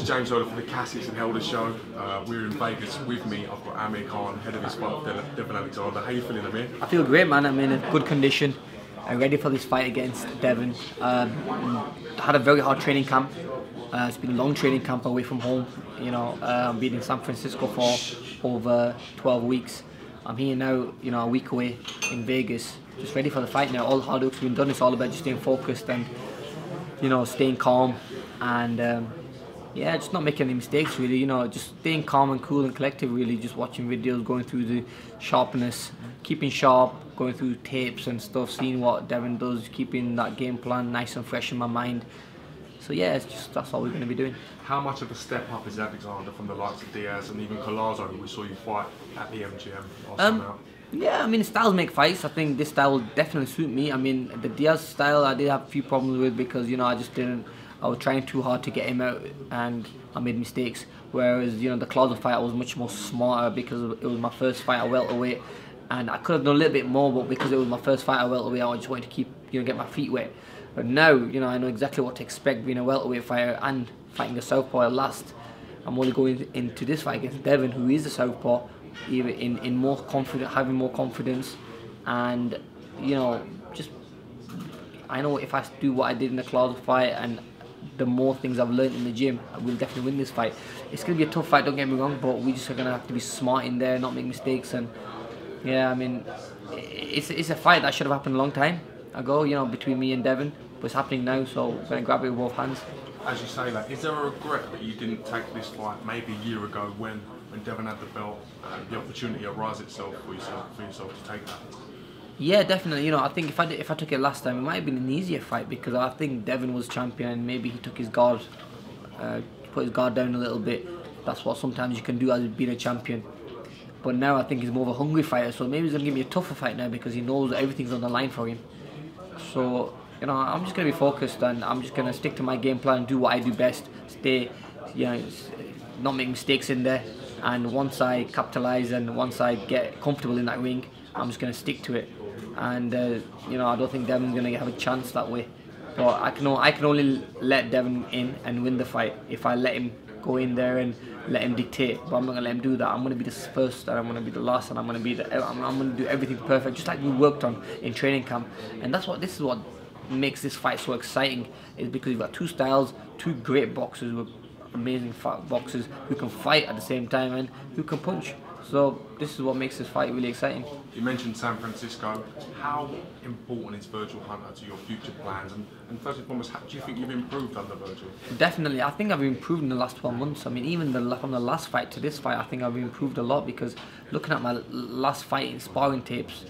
James Oda for the Cassius and Helder show. We're in Vegas. With me, I've got Amir Khan, head of his fight with Devon Alexander. How you feeling, Amir? I feel great, man. I'm in a good condition. I'm ready for this fight against Devon. Had a very hard training camp. It's been a long training camp away from home. You know, I've been in San Francisco for over 12 weeks. I'm here now, you know, a week away in Vegas. Just ready for the fight now. All the hard work's been done. It's all about just staying focused and, you know, staying calm and yeah, just not making any mistakes really, you know, just staying calm and cool and collective really, just watching videos, going through the sharpness, keeping sharp, going through tapes and stuff, seeing what Devon does, keeping that game plan nice and fresh in my mind. So yeah, it's just, that's all we're going to be doing. How much of a step up is Alexander from the likes of Diaz and even Collazo, who we saw you fight at the MGM last time out? Yeah, I mean, styles make fights. I think this style will definitely suit me. I mean, the Diaz style I did have a few problems with because, you know, I was trying too hard to get him out and I made mistakes. Whereas, you know, the Collazo fight I was much more smarter because it was my first fight at welterweight and I could have done a little bit more, but because it was my first fight at welterweight, I just wanted to keep, you know, get my feet wet. But now, you know, I know exactly what to expect being a welterweight fighter and fighting a southpaw at last. I'm only going into this fight against Devon, who is a southpaw, even in more confident, having more confidence, and you know, just I know if I do what I did in the Collazo fight and the more things I've learned in the gym, I will definitely win this fight. It's gonna be a tough fight, don't get me wrong, but we just are gonna have to be smart in there, not make mistakes, and yeah, I mean, it's a fight that should have happened a long time ago, you know, between me and Devon, but it's happening now, so I'm gonna grab it with both hands. As you say that, is there a regret that you didn't take this fight maybe a year ago when Devon had the belt and the opportunity arose itself for yourself to take that? Yeah, definitely. You know, I think if I took it last time, it might have been an easier fight because I think Devon was champion and maybe he took his guard, put his guard down a little bit. That's what sometimes you can do as being a champion. But now I think he's more of a hungry fighter, so maybe he's gonna give me a tougher fight now because he knows that everything's on the line for him. So, you know, I'm just gonna be focused and I'm just gonna stick to my game plan, do what I do best, stay, you know, not make mistakes in there. And once I capitalise and once I get comfortable in that ring, I'm just gonna stick to it. And you know, I don't think Devon's gonna have a chance that way. But I can only let Devon in and win the fight if I let him go in there and let him dictate. But I'm not gonna let him do that. I'm gonna be the first and I'm gonna be the last and I'm gonna do everything perfect, just like we worked on in training camp. And this is what makes this fight so exciting, is because you've got two styles, two great boxers with amazing boxers who can fight at the same time and who can punch. So this is what makes this fight really exciting. You mentioned San Francisco. How important is Virgil Hunter to your future plans? And first and foremost, do you think you've improved under Virgil? Definitely. I think I've improved in the last 12 months. I mean, even from the last fight to this fight, I think I've improved a lot because looking at my last fight in sparring tapes,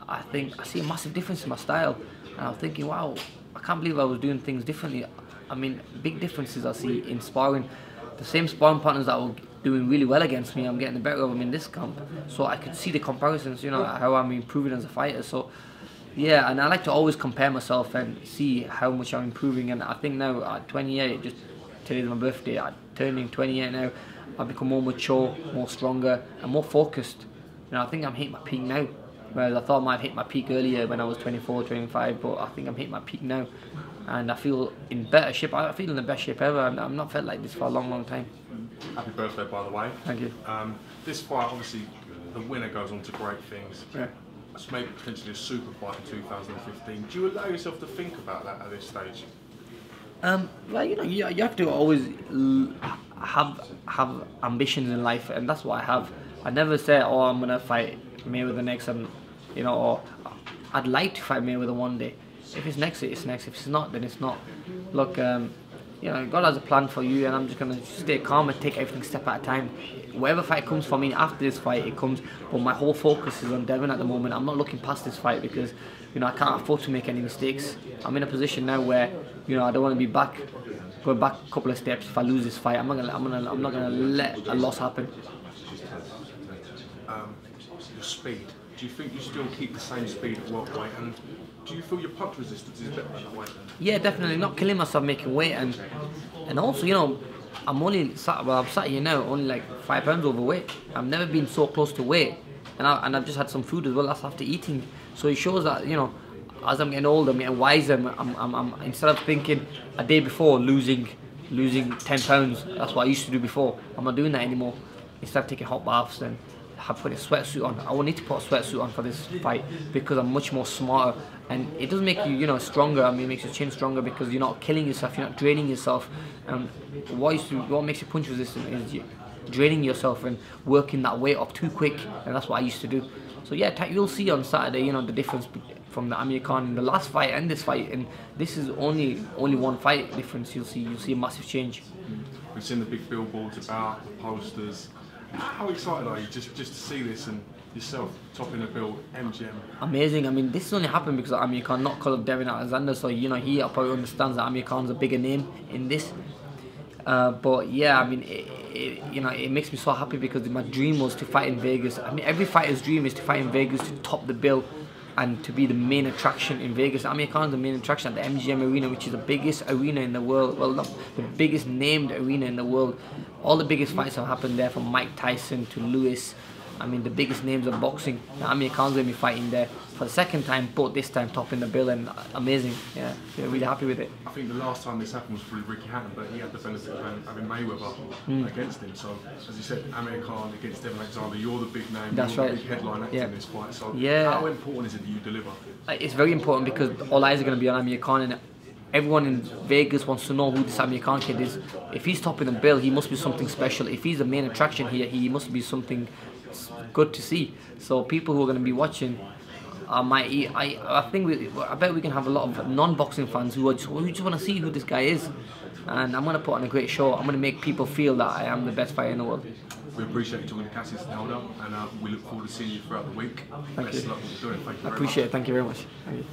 I think I see a massive difference in my style. And I'm thinking, wow, I can't believe I was doing things differently. I mean, big differences I see in sparring. The same sparring partners that were doing really well against me, I'm getting the better of them in this camp. So I could see the comparisons, you know, how I'm improving as a fighter. So yeah, and I like to always compare myself and see how much I'm improving. And I think now at 28, just today's my birthday, I'm turning 28 now, I've become more mature, more stronger, and more focused. You know, I think I'm hitting my peak now. Whereas I thought I might have hit my peak earlier when I was 24, 25, but I think I'm hitting my peak now. And I feel in better shape. I feel in the best shape ever. I've not felt like this for a long, long time. Happy birthday, by the way. Thank you. This fight, obviously, the winner goes on to great things. Yeah. It's maybe potentially a super fight in 2015. Do you allow yourself to think about that at this stage? Well, you know, you have to always have ambitions in life, and that's what I have. I never say, oh, I'm gonna fight Mayweather next, and you know, or I'd like to fight Mayweather one day. If it's next, it's next. If it's not, then it's not. Look, you know, God has a plan for you, and I'm just gonna stay calm and take everything step at a time. Whatever fight comes for me after this fight, it comes. But my whole focus is on Devon at the moment. I'm not looking past this fight because, you know, I can't afford to make any mistakes. I'm in a position now where, you know, I don't want to be going back a couple of steps. If I lose this fight, I'm not gonna let a loss happen. Your speed. Do you think you still keep the same speed at welterweight? And do you feel your punch resistance is better at that weight? Yeah, definitely. Not killing myself making weight, and also, you know, I'm sat here now only like 5 pounds overweight. I've never been so close to weight, and I've just had some food as well. That's after eating. So it shows that, you know, as I'm getting older, I'm getting wiser. I'm instead of thinking a day before losing losing 10 pounds. That's what I used to do before. I'm not doing that anymore. Instead of taking hot baths and putting a sweatsuit on, I will need to put a sweatsuit on for this fight because I'm much more smarter, and it does make you, you know, stronger. I mean, it makes your chin stronger because you're not killing yourself, you're not draining yourself. What makes you punch resistant is you draining yourself and working that weight up too quick, and that's what I used to do. So yeah, you'll see on Saturday, you know, the difference from the Amir Khan in the last fight and this fight, and this is only one fight difference. You'll see a massive change. We've seen the big billboards about the posters. How excited are you just to see this and yourself topping the bill, MGM? Amazing. I mean, this has only happened because of Amir Khan, not because of Devin Alexander. So you know, he probably understands that Amir Khan's a bigger name in this. But yeah, I mean, you know, it makes me so happy because my dream was to fight in Vegas. I mean, every fighter's dream is to fight in Vegas, to top the bill, and to be the main attraction in Vegas. Amir Khan's the main attraction at the MGM Arena, which is the biggest arena in the world. Well, not the biggest named arena in the world. All the biggest fights have happened there, from Mike Tyson to Lewis. I mean, the biggest names of boxing. Now, Amir Khan's going to be fighting there for the second time, but this time topping the bill, and amazing. Yeah, we're really happy with it. I think the last time this happened was through Ricky Hatton, but he had the benefit of having Mayweather against him. So, as you said, Amir Khan against Devin Alexander, you're the big name, That's you're right. the big headline actor in this fight. So, yeah. How important is it that you deliver? It's very important because all eyes are going to be on Amir Khan, and everyone in Vegas wants to know who this Amir Khan kid is. If he's topping the bill, he must be something special. If he's the main attraction here, he must be something good to see. So people who are going to be watching, I bet we can have a lot of non-boxing fans who just want to see who this guy is, and I'm going to put on a great show. I'm going to make people feel that I am the best fighter in the world. We appreciate you talking to Cassius Nelda, and we look forward to seeing you throughout the week. Thank you. Best of luck with what you're doing. Thank you very much. I appreciate it. Thank you very much. Thank you.